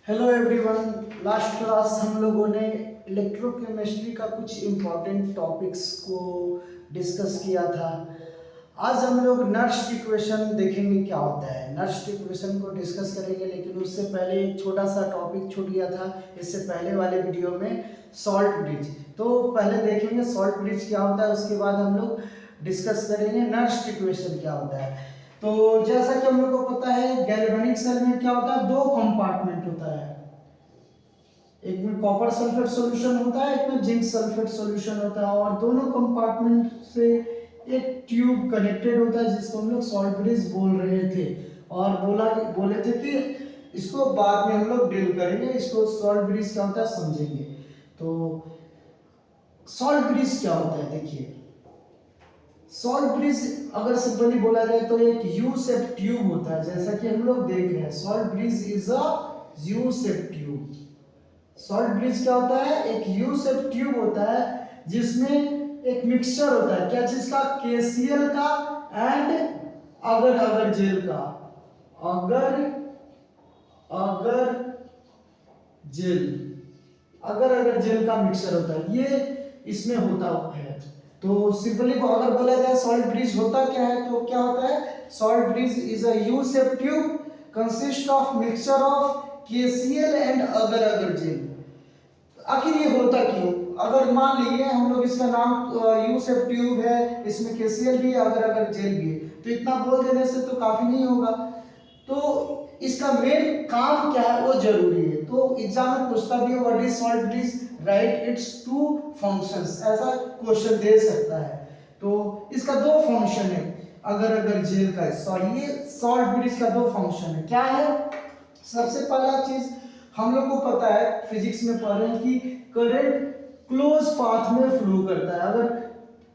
Hello everyone. Last class हम लोगों ने इलेक्ट्रोकेमिस्ट्री का कुछ इम्पोर्टेंट टॉपिक्स को डिस्कस किया था। आज हम लोग नर्स्ट इक्वेशन देखेंगे क्या होता है। नर्स्ट इक्वेशन को डिस्कस करेंगे, लेकिन उससे पहले एक छोटा सा टॉपिक छूट गया था इससे पहले वाले वीडियो में, सॉल्ट ब्रिज। तो पहले देखेंगे सॉल्ट ब्रिज क्या होता है, उसके बाद हम लोग डिस्कस करेंगे नर्स्ट इक्वेशन क्या होता है। तो जैसा कि हम लोग को पता है, गैल्वेनिक सेल में क्या होता है, दो कंपार्टमेंट होता है। एक में कॉपर सल्फेट सॉल्यूशन होता है, एक में जिंक सल्फेट सॉल्यूशन होता है, और दोनों कंपार्टमेंट से एक ट्यूब कनेक्टेड होता है जिसको हम लोग सॉल्ट ब्रिज बोल रहे थे। और बोले थे कि इसको बाद में हम लोग डील करेंगे, इसको सॉल्ट ब्रिज क्या होता है समझेंगे। तो सॉल्ट ब्रिज क्या होता है, देखिए सॉल्ट ब्रिज अगर सिंपली बोला जाए तो एक यू शेप ट्यूब होता है, जैसा कि हम लोग देख रहे हैं। Salt bridge is a U shape tube. Salt bridge क्या होता है, एक यू शेप ट्यूब होता है जिसमें एक मिक्सचर होता है, क्या चीज का, केसीएल का एंड अगर अगर जेल का, अगर अगर जेल, अगर अगर जेल का मिक्सचर होता है, ये इसमें होता है। तो सिंपली अगर बोला जाए सॉल्ट ब्रिज होता क्या है, तो क्या होता है, salt bridge is a U shape tube consist of mixture of KCL and अगर अगर जेल। आखिर ये होता क्यों, अगर मान लीजिए हम लोग इसका नाम यू शेप ट्यूब है, इसमें केसीएल भी है, अगर अगर जेल भी है, तो इतना बोल देने से तो काफी नहीं होगा। तो इसका मेन काम क्या है वो जरूरी है। तो एग्जाम में पूछता भी है what is salt bridge, write its two functions, ऐसा क्वेश्चन दे सकता है। तो इसका दो फंक्शन है, अगर अगर जेल का, सॉरी ये सॉल्ट ब्रिज का दो फंक्शन है। क्या है, सबसे पहला चीज हम लोग को पता है, फिजिक्स में पढ़ रहे हैं कि करंट क्लोज पाथ में फ्लो करता है। अगर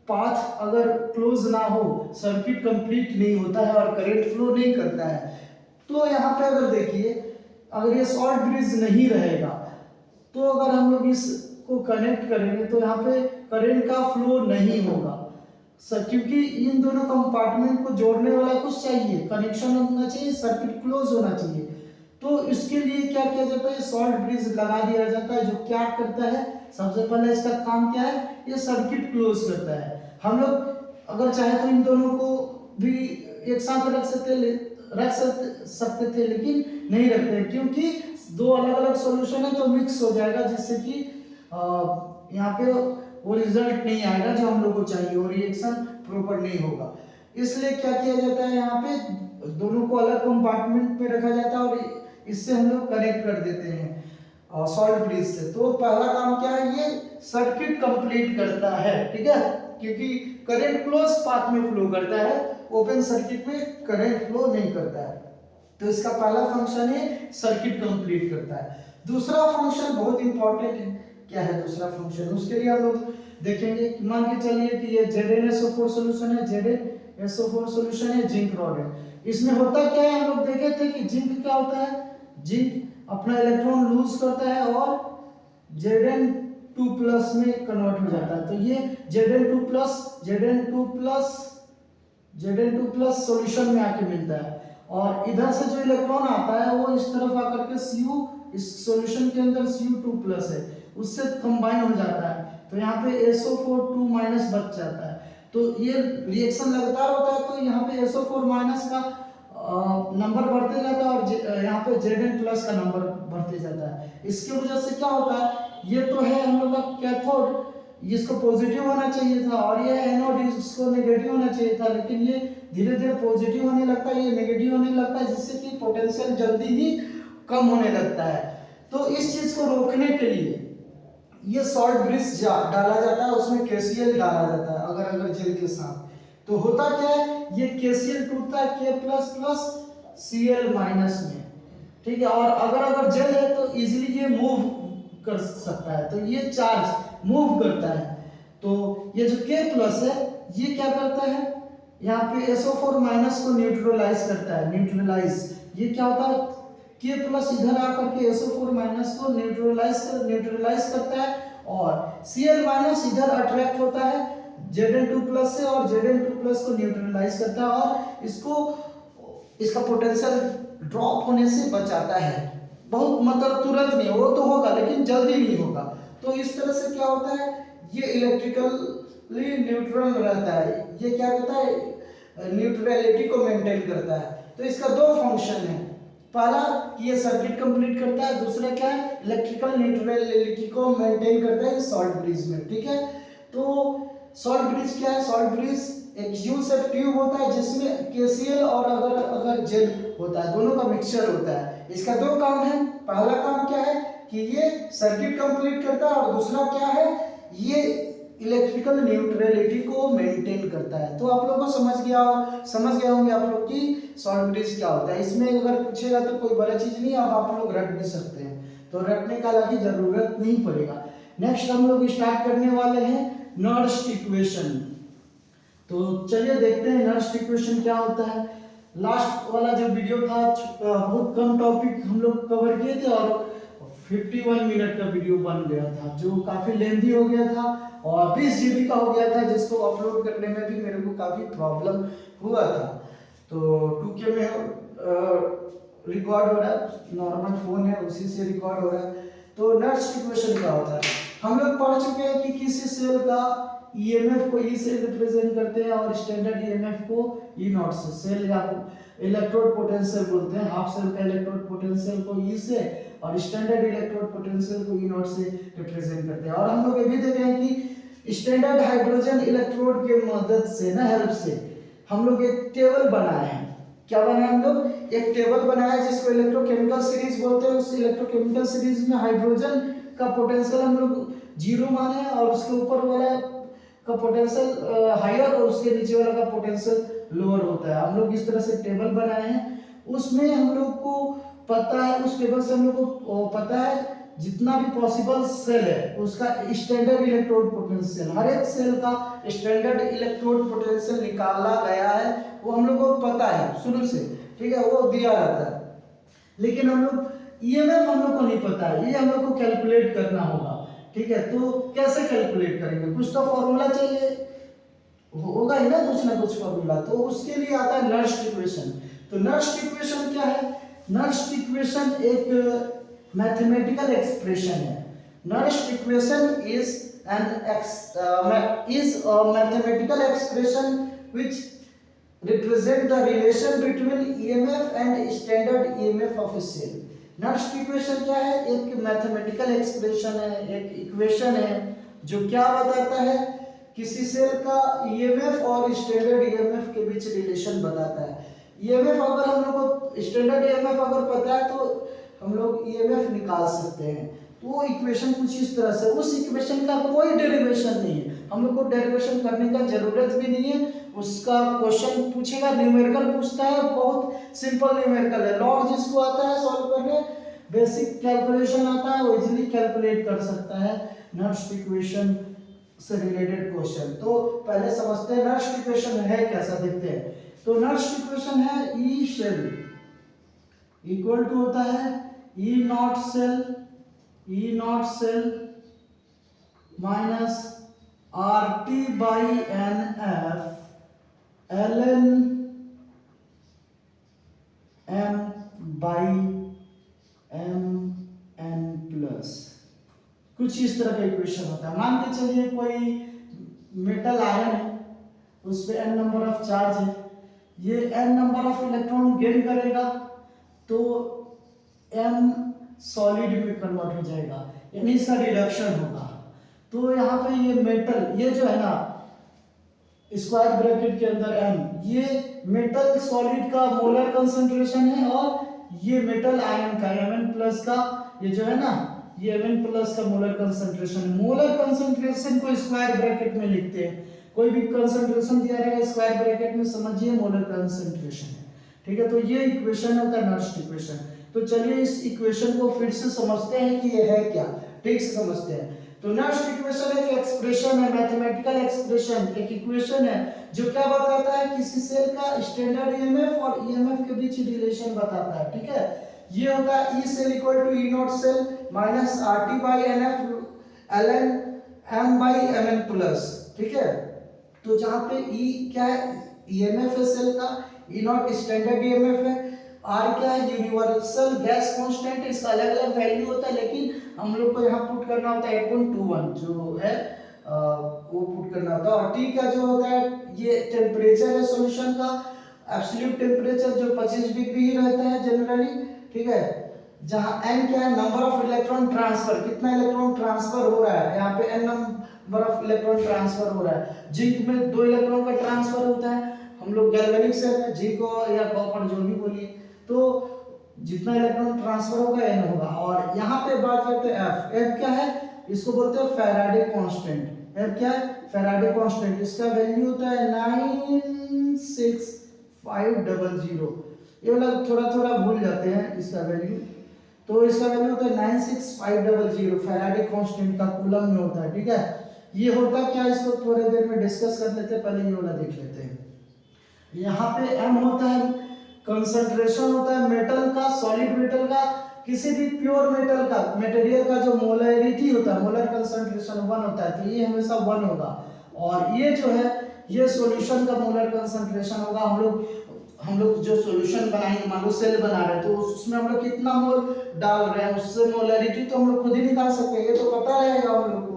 पाथ अगर क्लोज ना हो, सर्किट कंप्लीट नहीं होता है और करंट फ्लो नहीं करता है। तो यहाँ पे अगर देखिए, अगर ये सॉल्ट ब्रिज नहीं रहेगा, तो अगर हम लोग इसको कनेक्ट करेंगे तो यहाँ पे करंट का फ्लो नहीं होगा सर, क्योंकि इन दोनों कंपार्टमेंट को जोड़ने वाला कुछ चाहिए, कनेक्शन होना चाहिए, सर्किट क्लोज होना चाहिए। तो इसके लिए क्या किया जाता है, सॉल्ट ब्रिज लगा दिया जाता है, जो क्या करता है, सबसे पहले इसका काम क्या है, ये सर्किट क्लोज करता है। हम लोग अगर चाहे तो इन दोनों को भी एक साथ रख सकते थे, लेकिन नहीं रखते, क्योंकि दो अलग अलग सॉल्यूशन है तो मिक्स हो जाएगा, जिससे कि यहाँ पे वो रिजल्ट नहीं आएगा जो हम लोग को चाहिए, और रिएक्शन प्रॉपर नहीं होगा। इसलिए क्या किया जाता है, यहाँ पे दोनों को अलग कंपार्टमेंट में रखा जाता है और इससे हम लोग कनेक्ट कर देते हैं सॉल्ट ब्रिज से। तो पहला काम क्या है, ये सर्किट कंप्लीट करता है, ठीक है, क्योंकि करंट क्लोज पाथ में फ्लो करता है, ओपन सर्किट में करंट फ्लो नहीं करता है। तो इसका पहला फंक्शन है सर्किट कंप्लीट करता है। दूसरा फंक्शन बहुत इंपॉर्टेंट है, क्या है दूसरा फंक्शन, उसके लिए हम लोग देखेंगे। मान के चलिए कि ये ZnSO4 सॉल्यूशन है, ZnSO4 सॉल्यूशन है, जिंक रॉड है। इसमें होता क्या है, हम लोग देखे थे कि जिंक क्या होता है, जिंक अपना इलेक्ट्रॉन लूज करता है और Zn2+ में कन्वर्ट हो जाता है। तो ये Zn2+ सॉल्यूशन में आके मिलता है, और इधर से जो इलेक्ट्रॉन आता है वो इस तरफ आकर के Cu, इस सॉल्यूशन के अंदर Cu2+ है, उससे कंबाइन हो जाता है, तो यहाँ पे SO4 2- बच जाता है। तो ये रिएक्शन लगातार होता है, तो यहाँ पे SO4- का नंबर बढ़ते जाता है और यहाँ पे Zn+ का नंबर बढ़ते जाता है। इसकी वजह से क्या होता है, ये तो है हम लोग का कैथोड, इसको पॉजिटिव होना चाहिए था, और ये एनोड इसको नेगेटिव होना चाहिए था, लेकिन ये धीरे धीरे पॉजिटिव होने लगता है, ये नेगेटिव होने लगता है, जिससे कि पोटेंशियल जल्दी ही कम होने लगता है। तो इस चीज को रोकने के लिए ये सॉल्ट ब्रिज डाला जाता है, उसमें केसीएल डाला जाता है अगर अगर जेल के साथ। तो होता क्या है, ये केसीएल टूटता है K++Cl- में, ठीक है, और अगर जेल है तो इजीली ये मूव कर सकता है, तो ये चार्ज मूव करता है। तो ये जो K+ है, ये क्या करता है, यहाँ पे SO4- को न्यूट्रलाइज करता है, न्यूट्रलाइज, ये क्या होता है, K+ इधर आकर के SO4- को न्यूट्रलाइज करता है, और Cl- इधर अट्रैक्ट होता है Zn2+ से, और Zn2+ को न्यूट्रलाइज करता है और इसको इसका पोटेंशियल ड्रॉप होने से बचाता है। बहुत मतलब तुरंत नहीं, वो तो होगा लेकिन जल्दी नहीं होगा। तो इस तरह से क्या होता है, ये इलेक्ट्रिकली न्यूट्रल रहता है। ये क्या करता है, न्यूट्रलिटी को मेंटेन करता है। तो इसका दो फंक्शन है, पहला कि ये सर्किट कंप्लीट करता है, दूसरा क्या है, इलेक्ट्रिकल न्यूट्रलिटी को मेंटेन करता है सॉल्ट ब्रिज में। ठीक है, तो सॉल्ट ब्रिज क्या है, सॉल्ट ब्रिज एक यू शेप ट्यूब होता है जिसमें केसीएल और अगर जेल होता है, दोनों का मिक्सचर होता है। इसका दो काम है, पहला काम क्या है कि ये सर्किट कंप्लीट करता है, और दूसरा क्या है, ये इलेक्ट्रिकल न्यूट्रलिटी को मेंटेन करता है। तो आप लोगों को समझ गए होंगे आप लोग कि सॉल्ट ब्रिज क्या होता है। इसमें अगर पूछेगा तो कोई बड़ा चीज नहीं, अब आप लोग रट भी सकते हैं, तो रटने का अलग ही जरूरत नहीं पड़ेगा। नेक्स्ट हम लोग स्टार्ट करने वाले हैं नर्स्ट इक्वेशन। तो चलिए देखते हैं नर्स्ट इक्वेशन क्या होता है। लास्ट वाला जो वीडियो था बहुत कम टॉपिक हम लोग कवर किए थे और 51 मिनट का वीडियो बन गया था, जो काफी लेंथी हो गया था और 20 जीबी का हो गया था, जिसको अपलोड करने में भी मेरे को काफी प्रॉब्लम हुआ था। तो 2K में रिकॉर्ड हो रहा है, नॉर्मल फोन है उसी से रिकॉर्ड हो रहा है। तो नर्स्ट इक्वेशन क्या होता है, हम लोग पढ़ चुके हैं कि किसी सेल का ईएमएफ को ई से रिप्रेजेंट करते हैं और स्टैंडर्ड ईएमएफ को ई नॉट से। सेल या इलेक्ट्रोड पोटेंशियल बोलते हैं, हाफ सेल का इलेक्ट्रोड पोटेंशियल को ई से और स्टैंडर्ड इलेक्ट्रोड पोटेंशियल को ई नॉट से रिप्रेजेंट करते हैं। और हम लोग ये भी देख रहे हैं कि स्टैंडर्ड हाइड्रोजन इलेक्ट्रोड के मदद से ना, हेल्प से हम लोग एक टेबल बनाए हैं। क्या बनाया हम लोग, एक टेबल बनाया जिसको इलेक्ट्रोकेमिकल सीरीज बोलते हैं। उस इलेक्ट्रोकेमिकल सीरीज में हाइड्रोजन का पोटेंशियल हम लोग 0 माने और उसके ऊपर वाला का पोटेंशियल हायर और उसके नीचे वाला का पोटेंशियल लोअर होता है। हम लोग इस तरह से टेबल बनाए हैं, उसमें हम लोग को पता है, उस टेबल से हम लोग को पता है जितना भी पॉसिबल सेल है उसका स्टैंडर्ड इलेक्ट्रोड पोटेंशियल, हर एक सेल का स्टैंडर्ड इलेक्ट्रोड पोटेंशियल निकाला गया है, वो हम लोग को पता है शुरू से। ठीक है, वो दिया रहता है। लेकिन हम लोग ईएमएफ हम लोग को नहीं पता है, ये हम लोग को कैलकुलेट करना होगा। ठीक है, तो कैसे कैलकुलेट करेंगे, कुछ तो फॉर्मूला चाहिए, होगा ही ना कुछ फॉर्मूला। तो उसके लिए आता है नर्स्ट इक्वेशन। तो नर्स्ट इक्वेशन क्या है, नर्स्ट इक्वेशन एक मैथमेटिकल एक्सप्रेशन है। Nernst equation is a mathematical expression which represent the relation between EMF and standard EMF of a cell। Nernst equation क्या है, एक मैथमेटिकल एक्सप्रेशन है, एक इक्वेशन है जो क्या बताता है, किसी सेल का ईएमएफ और स्टैंडर्ड ईएमएफ के बीच रिलेशन बताता है। ईएमएफ अगर हम लोग को स्टैंडर्ड ईएमएफ अगर पता है तो हम लोग ईएमएफ निकाल सकते हैं। तो वो इक्वेशन कुछ इस तरह से, उस इक्वेशन का कोई डेरिवेशन नहीं है, हम लोग को डेरिवेशन करने का जरूरत भी नहीं है। उसका क्वेश्चन पूछेगा, न्यूमेरिकल पूछता है, बहुत सिंपल न्यूमेरिकल है, लॉग जिसको आता है सॉल्व करने, बेसिक कैलकुलेशन आता है, वो इजीली कैलकुलेट कर सकता है नर्स्ट इक्वेशन से रिलेटेड क्वेश्चन। तो पहले समझते हैं नर्स्ट इक्वेशन है कैसा, देखते हैं। तो नर्स्ट इक्वेशन है ई शेल इक्वल टू होता है E not cell minus R T by N F L N M by M N plus, कुछ इस तरह का इक्वेशन होता है। मान के चलिए कोई मेटल आयन है, उस पे n नंबर ऑफ चार्ज है, ये n number of electron gain करेगा तो m सॉलिड में कन्वर्ट हो जाएगा, यानी इसका रिडक्शन होगा। तो यहाँ पे ये मेटल, ये जो है ना स्क्वायर ब्रैकेट के अंदर m, ये मेटल सॉलिड का मोलर कंसंट्रेशन है और ये मेटल आयन का Mn प्लस का ये जो है ना, ये Mn प्लस का मोलर कंसंट्रेशन। मोलर कंसंट्रेशन को स्क्वायर ब्रैकेट में लिखते हैं, कोई भी कंसंट्रेशन दिया रहेगा स्क्वायर ब्रैकेट में समझिए मोलर कंसंट्रेशन है। ठीक है, तो ये इक्वेशन होता है नर्स्ट इक्वेशन। तो चलिए इस इक्वेशन को फिर से समझते हैं कि ये है क्या, ठीक से समझते हैं। तो नर्स्ट इक्वेशन एक एक्सप्रेशन है, मैथमेटिकल एक्सप्रेशन, एक इक्वेशन है जो क्या बताता है, किसी सेल का स्टैंडर्ड ईएमएफ और ईएमएफ के बीच रिलेशन बताता है। ठीक है, ये होता है E cell equal to E not cell minus R T by N F L N M by M N plus. ठीक है, तो जहाँ पे ई क्या है, ईएमएफ है सेल का, ई नॉट स्टैंडर्ड ईएमएफ है आर क्या है, यूनिवर्सल गैस कांस्टेंट, इसका अलग अलग वैल्यू होता है, लेकिन हम लोग को यहाँ पुट करना होता है 8.21 जो है वो पुट करना होता है। और टी का जो होता है ये टेम्परेचर है सॉल्यूशन का, एब्सोल्यूट टेम्परेचर जो 25 डिग्री ही रहता है जनरली, ठीक है। जहाँ एन क्या है, नंबर ऑफ इलेक्ट्रॉन ट्रांसफर, कितना इलेक्ट्रॉन ट्रांसफर हो रहा है, यहाँ पे n number of electron transfer हो रहा है। जिंक में 2 इलेक्ट्रॉन का ट्रांसफर होता है, हम लोग गैल्वेनिक सेल में जिंक या कॉपर जो भी बोलिए, तो जितना इलेक्ट्रॉन ट्रांसफर होगा एन होगा। और यहाँ पे बात करते हैं एफ, एफ क्या है, इसको बोलते हैं फैराडे कांस्टेंट। एफ क्या है, फैराडे कांस्टेंट, इसका वैल्यू होता है 96500। ये वाला थोड़ा थोड़ा भूल जाते हैं इसका वैल्यू, तो इसका वैल्यू होता है 96500 फैराडे कांस्टेंट का कूलम में होता है, ठीक है। ये होता क्या, इसको थोड़ी देर में डिस्कस कर लेते हैं, पहले ये वाला देख लेते हैं। यहाँ पे एम होता है कंसंट्रेशन होता है मेटल का, सॉलिड मेटल का, किसी भी प्योर मेटल का, मटेरियल का जो मोलरिटी होता है, मोलर कंसंट्रेशन 1 होता है, तो ये हमेशा 1 होगा। और ये जो है ये सॉल्यूशन का मोलर कंसंट्रेशन होगा। हम लोग जो सॉल्यूशन बनाएंगे, मान लो सेल बना रहे हैं, तो उसमें हम लोग कितना मोल डाल रहे हैं, उससे मोलरिटी तो हम लोग खुद ही निकाल सकते हैं, ये तो पता रहेगा हम लोग को,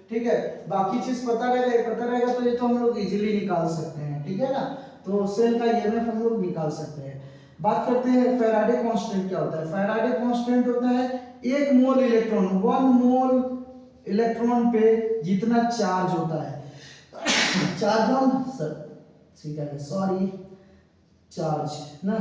ठीक है। बाकी चीज पता रहेगा तो ये तो हम लोग इजीली निकाल सकते हैं, ठीक है ना। तो सेल का ईएमएफ हम लोग निकाल सकते हैं। बात करते हैं फैराडे कांस्टेंट क्या होता है। फैराडे कांस्टेंट होता है 1 मोल इलेक्ट्रॉन, 1 मोल इलेक्ट्रॉन पे जितना चार्ज होता है चार्ज ऑन सर ठीक है सॉरी चार्ज ना,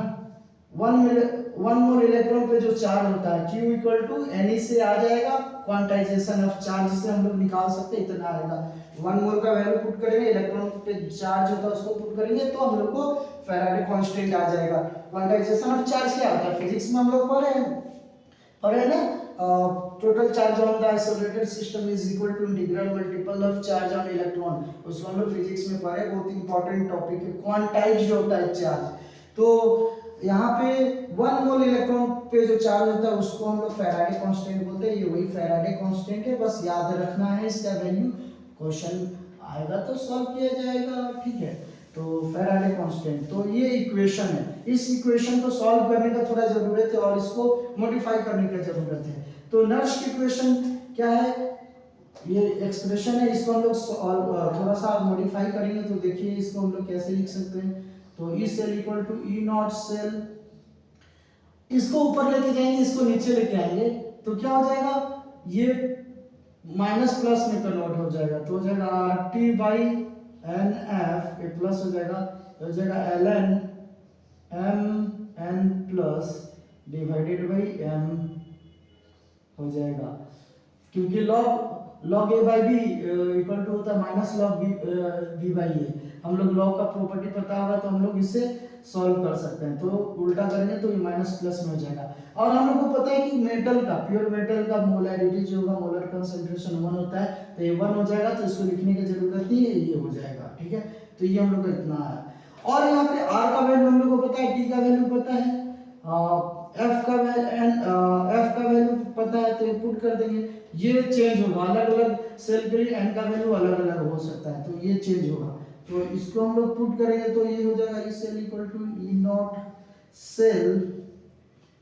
1 मोल इलेक्ट्रॉन पे जो चार्ज होता है Q इक्वल टू Ne से आ जाएगा, क्वांटाइजेशन ऑफ चार्ज से हम लोग निकाल सकते हैं, इतना आएगा। 1 मोल का वैल्यू पुट करेंगे, इलेक्ट्रॉन पे चार्ज होता है उसको पुट करेंगे, तो हम लोग को फैराडे कांस्टेंट आ जाएगा। क्वांटाइजेशन ऑफ चार्ज क्या होता है, फिजिक्स में हम लोग पढ़े ना, total charge on the isolated system is equal to integral multiple of charge on electron, उसको हम लोग फिजिक्स में पढ़े, बहुत इंपॉर्टेंट टॉपिक है। क्वांटाइज्ड होता है चार्ज, तो यहाँ पे 1 मोल इलेक्ट्रॉन पे जो चार्ज होता है उसको हम लोग फैराडे कांस्टेंट बोलते हैं। ये वही फैराडे कांस्टेंट है, बस याद रखना है इसका वैल्यू, क्वेश्चन आएगा तो सॉल्व किया जाएगा, ठीक है। तो फैराडे कांस्टेंट, तो ये इक्वेशन है, इस इक्वेशन को सॉल्व करने का थोड़ा जरूरत है और इसको मॉडिफाई करने की जरूरत है। तो नर्स इक्वेशन क्या है, ये एक्सप्रेशन है, इसको हम लोग थोड़ा सा मॉडिफाई करेंगे, तो देखिए इसको हम लोग कैसे लिख सकते हैं। तो E cell equal to E not cell, इसको ऊपर लेके जाएंगे, इसको नीचे लेके आएंगे, तो क्या हो जाएगा, ये माइनस प्लस में कन्वर्ट हो जाएगा, तो हो जाएगा R T by N F, ये प्लस हो जाएगा l N M N plus divided by M हो जाएगा, क्योंकि log a by b equal to होता है minus log b by a. हम लोग लॉग का प्रॉपर्टी पता होगा तो हम लोग इसे सॉल्व कर सकते हैं, तो उल्टा करेंगे तो ये माइनस प्लस में हो जाएगा। और हम लोग को पता है कि मेटल का, प्योर मेटल का मोलरिटी जो होगा, मोलर कंसंट्रेशन 1 होता है, तो ये 1 हो जाएगा, तो इसको लिखने की जरूरत नहीं है, ये हो जाएगा, ठीक है। तो ये हम लोग का इतना है। और यहाँ पे आर का वैल्यू हम लोग को पता है, टी का वैल्यू पता है, एफ का वैल्यू पता है, तो पुट कर देंगे। ये चेंज होगा, अलग अलग सेल के लिए एन का वैल्यू अलग अलग हो सकता है, तो ये चेंज होगा, तो इसको हम लोग पुट करेंगे, तो ये हो जाएगा E cell equal to E not cell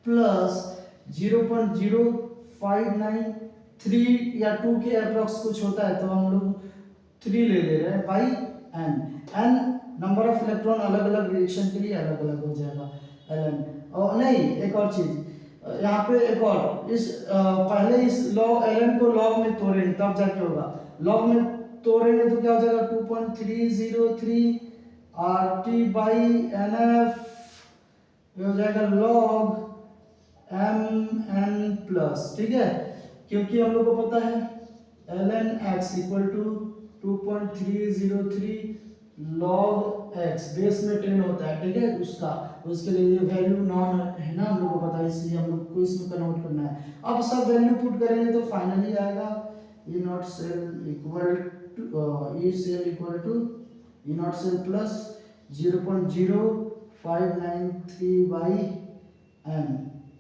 plus 0.0593 या 2 के अप्रॉक्स कुछ होता है, तो हम लोग 3 ले रहे हैं by n number of electron अलग अलग रिएक्शन के लिए अलग अलग हो जाएगा एन। और नहीं, एक और चीज यहाँ पे, एक और इस पहले इस लॉग एन को लॉग में तोड़ेंगे तब जाके होगा, लॉग में तोड़ेंगे तो क्या हो जाएगा 2.303 R T by N F हो जाएगा लॉग एम एन प्लस, ठीक है, क्योंकि हम लोग को पता है l n x equal to 2.303 log x, base में 10 होता है, ठीक है, उसके लिए ये वैल्यू नॉन है ना, हम लोग को पता है, इसलिए हम लोग को इसमें कन्वर्ट करना है। अब सब वैल्यू पुट करेंगे तो फाइनली आएगा E not cell equal to E cell equal to E not cell plus 0.0593 by N,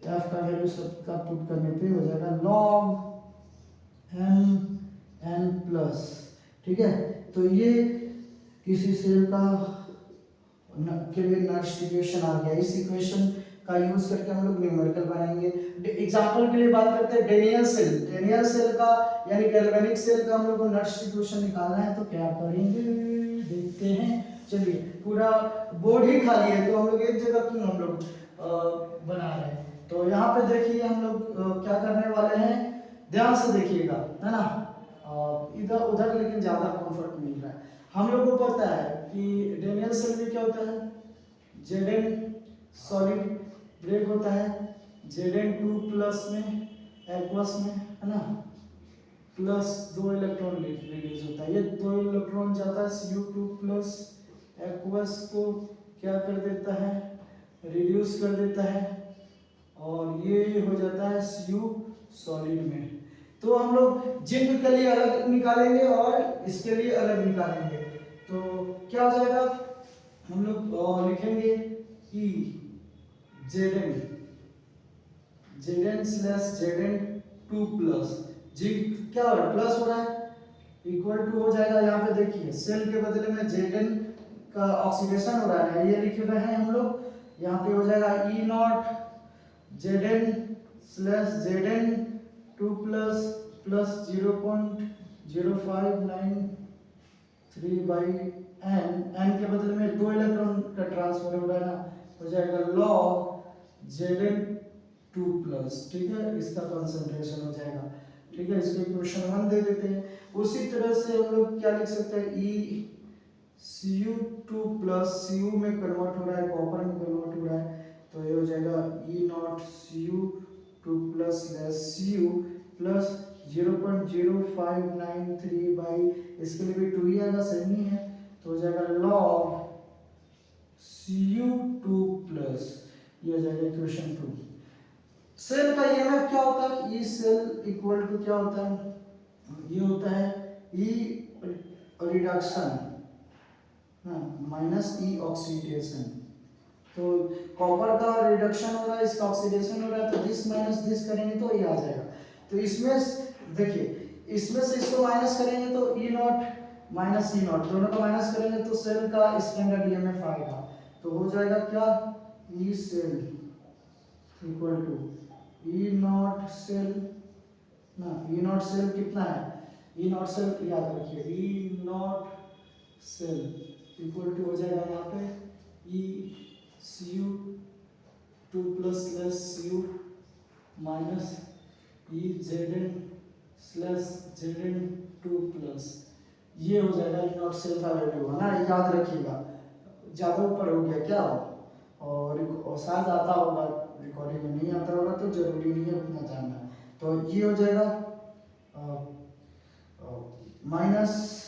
F का वैल्यू सबका पुट करने पे हो जाएगा लॉग एम एन प्लस, ठीक है। तो ये किसी सेल का के लिए नर्स इक्वेशन आ गया। इस इक्वेशन का यूज करके हम लोग न्यूमेरिकल बनाएंगे। एग्जांपल के लिए बात करते हैं डेनियल सेल का यानी गैल्वेनिक सेल का हम लोग को नट्स इक्वेशन निकालना है, तो क्या करेंगे देखते हैं। चलिए, पूरा बोर्ड ही खाली है तो हम लोग एक जगह क्यों हम लोग बना रहे हैं। तो यहाँ पे देखिए हम लोग क्या करने वाले हैं, ध्यान से देखिएगा, है ना। इधर उधर लेकिन ज्यादा कंफर्ट मिल रहा है। हम लोग को पता है कि डेनियल सेल में क्या होता है, Zn सॉलिड ब्रेक होता है, Zn2 प्लस में एक्वस में, है ना, प्लस 2 इलेक्ट्रॉन रिलीज होता है। ये 2 इलेक्ट्रॉन जाता है Cu2 प्लस एक्वस को क्या कर देता है, रिड्यूस कर देता है, और ये हो जाता है Cu सॉलिड में। तो हम लोग जिंक के लिए अलग निकालेंगे और इसके लिए अलग निकालेंगे, तो क्या हो जाएगा, हम लोग लिखेंगे E Zn slash Zn2 plus, zinc क्या हो रहा है, प्लस हो रहा है, इक्वल टू हो जाएगा। यहाँ पे देखिए सेल के बदले में Zn का ऑक्सीडेशन हो रहा है, ये लिखे हुए हैं हम लोग, यहाँ पे हो जाएगा E not Zn slash Zn2 plus plus 0.0593 by n के बदले में 2 इलेक्ट्रॉन का ट्रांसफर हो रहा है ना, हो जाएगा log Zn2 प्लस, ठीक है, इसका कंसंट्रेशन हो जाएगा, ठीक है। इसको इक्वेशन 1 दे देते हैं। उसी तरह से हम लोग क्या लिख सकते हैं, E Cu2 प्लस, Cu में कन्वर्ट हो रहा है, कॉपर में कन्वर्ट हो रहा है, तो ये हो जाएगा E not Cu2 plus less Cu plus 0.0593 by, इसके लिए भी 2 ही आएगा, सेम ही है, तो हो जाएगा log Cu2 प्लस, ये हो जाएगा इक्वेशन 2। सेल का ईएमएफ क्या होता है, E सेल इक्वल टू क्या होता है, ये होता है E reduction minus E oxidation. तो कॉपर का रिडक्शन हो रहा है, इसका ऑक्सीडेशन हो रहा है, तो दिस माइनस दिस करेंगे तो ये आ जाएगा। तो इसमें देखिए, इसमें से इसको माइनस करेंगे तो E not minus E not, दोनों को माइनस करेंगे तो सेल का स्टैंडर्ड ईएमएफ आएगा, तो हो जाएगा क्या, E cell equal to E not cell ना, E नॉट सेल कितना है, E नॉट सेल याद रखिए, E not cell equal to हो जाएगा यहाँ पे E Cu2 plus slash Cu minus E Zn slash Zn2 plus, ये हो जाएगा E नॉट सेल का वैल्यू, है ना, याद रखिएगा। ज़्यादा ऊपर हो गया क्या, और शायद आता होगा, रिकॉर्डिंग में नहीं आता होगा तो जरूरी नहीं है उतना जानना। तो ये हो जाएगा माइनस,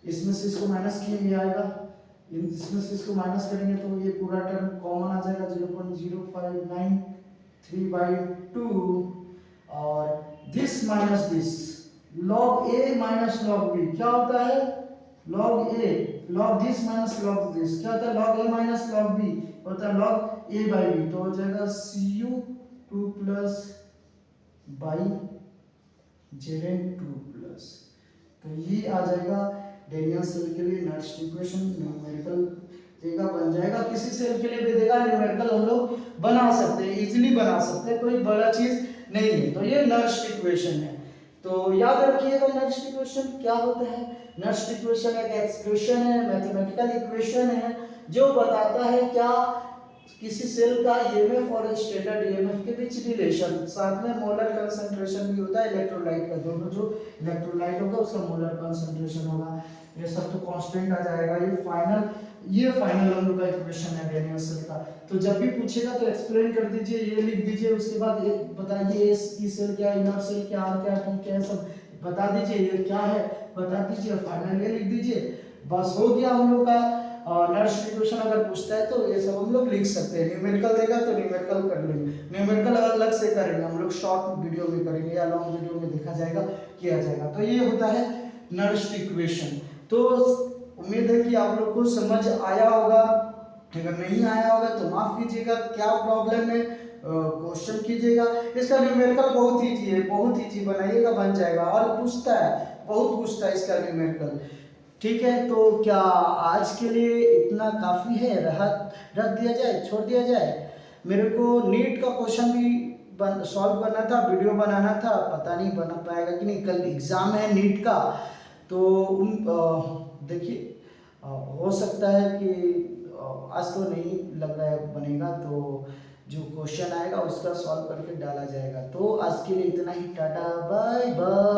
इसमें से इसको माइनस किए ये आएगा, इसमें से इसको माइनस करेंगे तो ये पूरा टर्म कॉमन आ जाएगा 0.0593 बाई 2, और this minus this, log a minus log b क्या होता है, log a, log this minus log this क्या होता है, log a minus log b होता है log a बाई b, तो हो जाएगा Cu2 plus by Zn2 plus. तो ये आ जाएगा डेनियल सेल के लिए नट्स इक्वेशन, न्यूमेरिकल देगा, बन जाएगा। किसी सेल के लिए भी देगा न्यूमेरिकल, हम लोग बना सकते हैं, इजीली बना सकते हैं, कोई बड़ा चीज नहीं है। तो ये नट्स इक्वेशन है, तो याद रखिएगा नट्स इक्वेशन क्या होता है। नट्स इक्वेशन एक एक्सप्रेशन है, मैथमेटिकल इक्वेशन है, जो बताता है क्या किसी सेल का ईएमएफ और स्टैंडर्ड ईएमएफ के बीच रिलेशन, साथ में मोलर कंसंट्रेशन भी होता है इलेक्ट्रोलाइट का, दोनों जो इलेक्ट्रोलाइट होगा उसका मोलर कंसंट्रेशन होगा, ये सब तो कांस्टेंट आ जाएगा। ये फाइनल हम लोग का इक्वेशन है डेनियल सेल का। तो जब भी पूछेगा तो एक्सप्लेन कर दीजिए, ये लिख दीजिए, उसके बाद ये बताइए ई सेल क्या, इनर सेल क्या, आर क्या, टी क्या, सब बता दीजिए, ये क्या है बता दीजिए, फाइनल ये लिख दीजिए, बस हो गया हम लोग का नट्स इक्वेशन। अगर पूछता है तो ये सब हम लोग लिख सकते हैं, न्यूमेरिकल देगा तो न्यूमेरिकल कर लेंगे, न्यूमेरिकल अलग से करेंगे हम लोग, शॉर्ट वीडियो में करेंगे या लॉन्ग वीडियो में देखा जाएगा, किया जाएगा। तो ये होता है नट्स इक्वेशन। तो उम्मीद है कि आप लोग को समझ आया होगा, अगर नहीं आया होगा तो माफ कीजिएगा, क्या प्रॉब्लम है क्वेश्चन कीजिएगा। इसका न्यूमेरिकल बहुत ईजी है, बहुत ईजी, बनाइएगा बन जाएगा, और पूछता है, बहुत पूछता है इसका न्यूमेरिकल, ठीक है। तो क्या आज के लिए इतना काफ़ी है, रख दिया जाए, छोड़ दिया जाए। मेरे को नीट का क्वेश्चन भी सॉल्व करना था, वीडियो बनाना था, पता नहीं बना पाएगा कि नहीं। कल एग्ज़ाम है नीट का, तो देखिए हो सकता है कि आज तो नहीं लग रहा है बनेगा, तो जो क्वेश्चन आएगा उसका सॉल्व करके डाला जाएगा। तो आज के लिए इतना ही, टाटा बाय बाय।